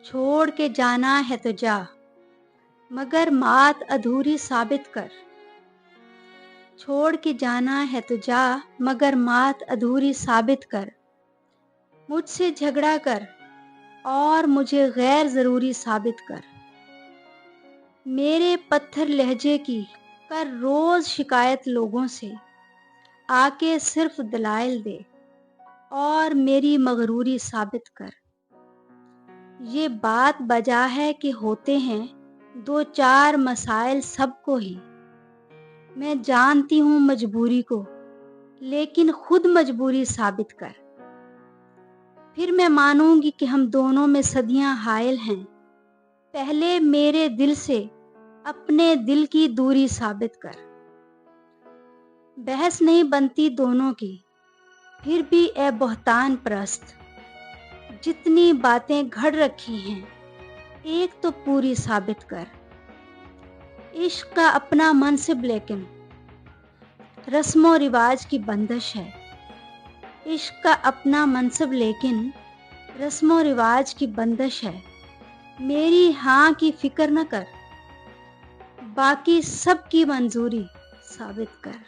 छोड़ के जाना है तो जा, मगर मात अधूरी साबित कर। छोड़ के जाना है तो जा, मगर मात अधूरी साबित कर। मुझसे झगड़ा कर और मुझे गैर ज़रूरी साबित कर। मेरे पत्थर लहजे की कर रोज़ शिकायत लोगों से, आके सिर्फ दलाइल दे और मेरी मगरूरी साबित कर। ये बात बजा है कि होते हैं दो चार मसाइल सबको ही। मैं जानती हूँ मजबूरी को, लेकिन खुद मजबूरी साबित कर। फिर मैं मानूंगी कि हम दोनों में सदियां हायल हैं। पहले मेरे दिल से अपने दिल की दूरी साबित कर। बहस नहीं बनती दोनों की, फिर भी ए बहतान परस्त, जितनी बातें घड़ रखी हैं एक तो पूरी साबित कर। इश्क का अपना मनसिब लेकिन रस्मो रिवाज की बंदिश है। इश्क का अपना मनसिब लेकिन रस्मो रिवाज की बंदिश है। मेरी हाँ की फिक्र न कर, बाकी सब की मंजूरी साबित कर।